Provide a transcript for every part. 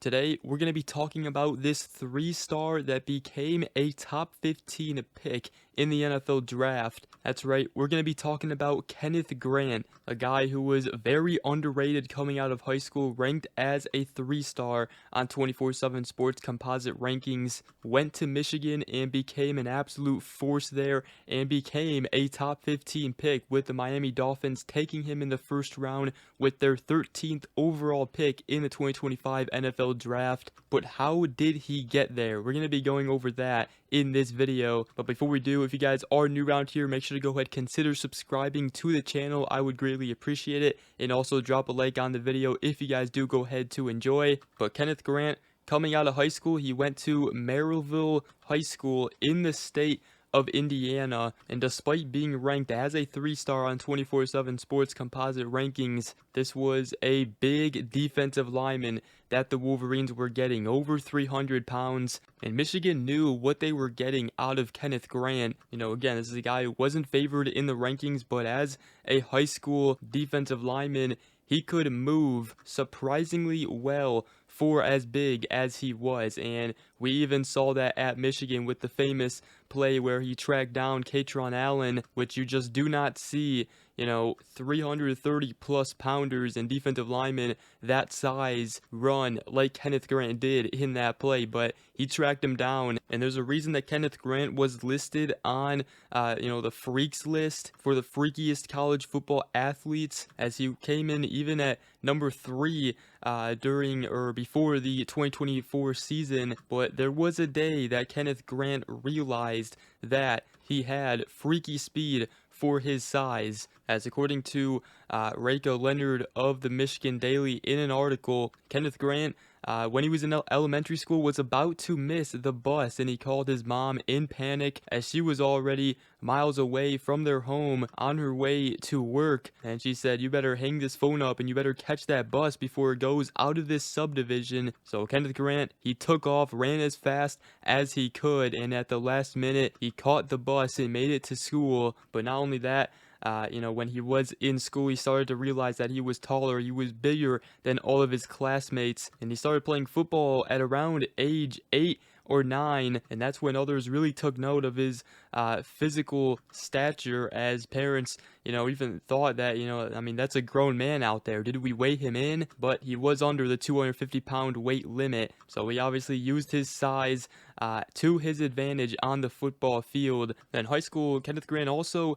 Today, we're going to be talking about this three-star that became a top 15 pick in the NFL draft. That's right, we're going to be talking about Kenneth Grant, a guy who was very underrated coming out of high school, ranked as a three-star on 24/7 Sports composite rankings, went to Michigan and became an absolute force there and became a top 15 pick, with the Miami Dolphins taking him in the first round with their 13th overall pick in the 2025 NFL draft. But how did he get there? We're going to be going over that in this video. But before we do, if you guys are new around here, make sure to go ahead and consider subscribing to the channel. I would greatly appreciate it. And also drop a like on the video if you guys do go ahead to enjoy. But Kenneth Grant, coming out of high school, he went to Merrillville High School in the state of Indiana, and despite being ranked as a three-star on 24/7 Sports composite rankings, this was a big defensive lineman that the Wolverines were getting, over 300 pounds, and Michigan knew what they were getting out of Kenneth Grant. Again, this is a guy who wasn't favored in the rankings, but as a high school defensive lineman, he could move surprisingly well for as big as he was, and we even saw that at Michigan with the famous play where he tracked down Kaytron Allen, which you just do not see, 330 plus pounders and defensive linemen that size run like Kenneth Grant did in that play. But he tracked him down, and there's a reason that Kenneth Grant was listed on the freaks list for the freakiest college football athletes, as he came in even at number 3 during or before the 2024 season. But there was a day that Kenneth Grant realized that he had freaky speed for his size, as according to Rayco Leonard of the Michigan Daily in an article, Kenneth Grant, when he was in elementary school, was about to miss the bus, and he called his mom in panic as she was already miles away from their home on her way to work. And she said, "You better hang this phone up and you better catch that bus before it goes out of this subdivision." So Kenneth Grant, he took off, ran as fast as he could, and at the last minute, he caught the bus and made it to school. But not only that, when he was in school, he started to realize that he was taller, he was bigger than all of his classmates, and he started playing football at around age 8 or 9, and that's when others really took note of his physical stature, as parents, even thought that, that's a grown man out there. Did we weigh him in? But he was under the 250-pound weight limit, so he obviously used his size to his advantage on the football field. In high school, Kenneth Grant also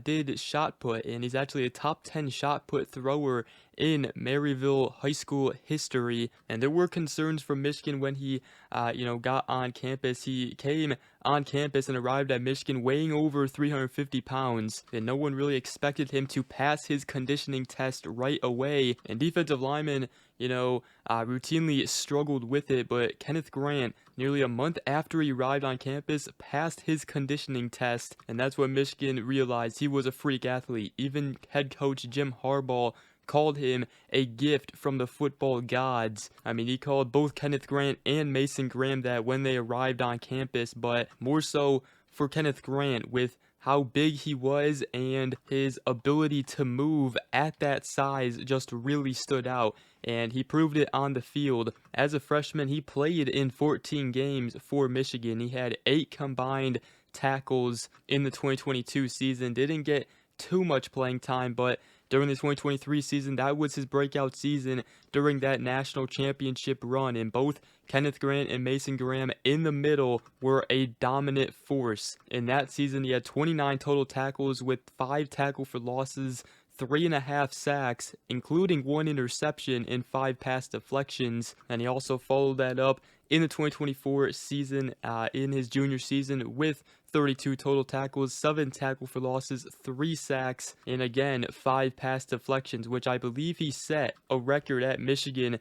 did shot put, and he's actually a top 10 shot put thrower in Maryville high school history. And there were concerns from Michigan when he got on campus. He came on campus and arrived at Michigan weighing over 350 pounds, and no one really expected him to pass his conditioning test right away, and defensive linemen routinely struggled with it. But Kenneth Grant, nearly a month after he arrived on campus, passed his conditioning test, and that's when Michigan realized he was a freak athlete. Even head coach Jim Harbaugh called him a gift from the football gods. He called both Kenneth Grant and Mason Graham that when they arrived on campus, but more so for Kenneth Grant, with how big he was and his ability to move at that size just really stood out, and he proved it on the field. As a freshman, he played in 14 games for Michigan. He had 8 combined tackles in the 2022 season. Didn't get too much playing time, but during the 2023 season, that was his breakout season during that national championship run, and both Kenneth Grant and Mason Graham in the middle were a dominant force. In that season, he had 29 total tackles with 5 tackle for losses, 3.5 sacks, including 1 interception and 5 pass deflections. And he also followed that up in the 2024 season, in his junior season, with 32 total tackles, 7 tackle for losses, 3 sacks, and again 5 pass deflections, which I believe he set a record at Michigan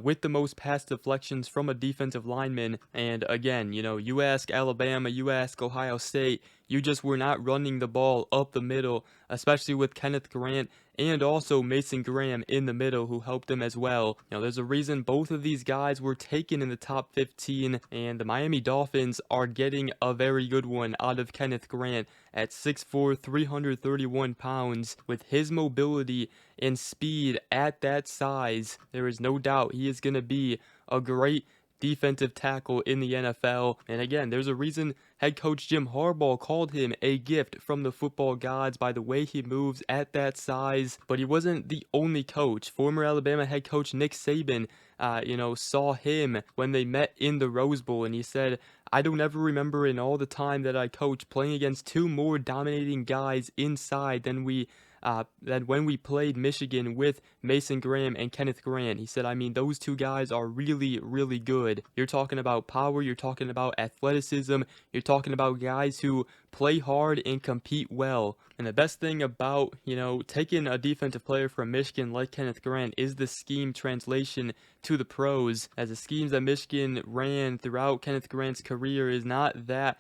with the most pass deflections from a defensive lineman. And again, you ask Alabama, you ask Ohio State, you just were not running the ball up the middle, especially with Kenneth Grant and also Mason Graham in the middle, who helped him as well. There's a reason both of these guys were taken in the top 15, and the Miami Dolphins are getting a very good one out of Kenneth Grant at 6'4", 331 pounds. With his mobility and speed at that size, there is no doubt he is going to be a great defensive tackle in the NFL. And again, there's a reason head coach Jim Harbaugh called him a gift from the football gods by the way he moves at that size. But he wasn't the only coach. Former Alabama head coach Nick Saban, saw him when they met in the Rose Bowl, and he said, "I don't ever remember in all the time that I coached playing against two more dominating guys inside than when we played Michigan with Mason Graham and Kenneth Grant." He said, "I mean, those two guys are really, really good. You're talking about power, you're talking about athleticism, you're talking about guys who play hard and compete well." And the best thing about, taking a defensive player from Michigan like Kenneth Grant is the scheme translation to the pros, as the schemes that Michigan ran throughout Kenneth Grant's career is not that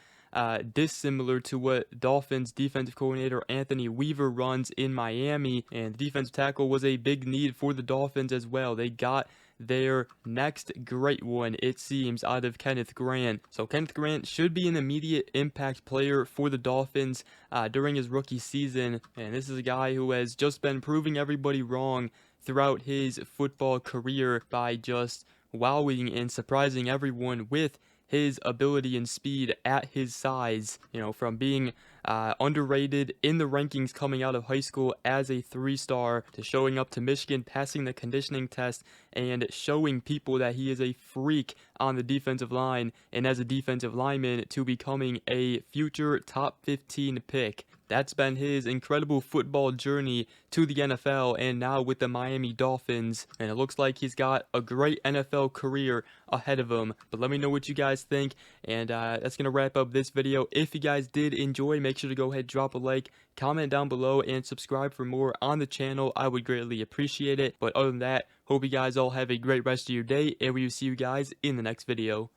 dissimilar to what Dolphins defensive coordinator Anthony Weaver runs in Miami. And the defensive tackle was a big need for the Dolphins as well. They got their next great one, it seems, out of Kenneth Grant. So Kenneth Grant should be an immediate impact player for the Dolphins during his rookie season. And this is a guy who has just been proving everybody wrong throughout his football career by just wowing and surprising everyone with his ability and speed at his size. From being underrated in the rankings coming out of high school as a 3-star to showing up to Michigan, passing the conditioning test, and showing people that he is a freak on the defensive line, and as a defensive lineman to becoming a future top 15 pick. That's been his incredible football journey to the NFL and now with the Miami Dolphins. And it looks like he's got a great NFL career ahead of him. But let me know what you guys think. And that's going to wrap up this video. If you guys did enjoy, make sure to go ahead, drop a like, comment down below, and subscribe for more on the channel. I would greatly appreciate it. But other than that, hope you guys all have a great rest of your day, and we will see you guys in the next video.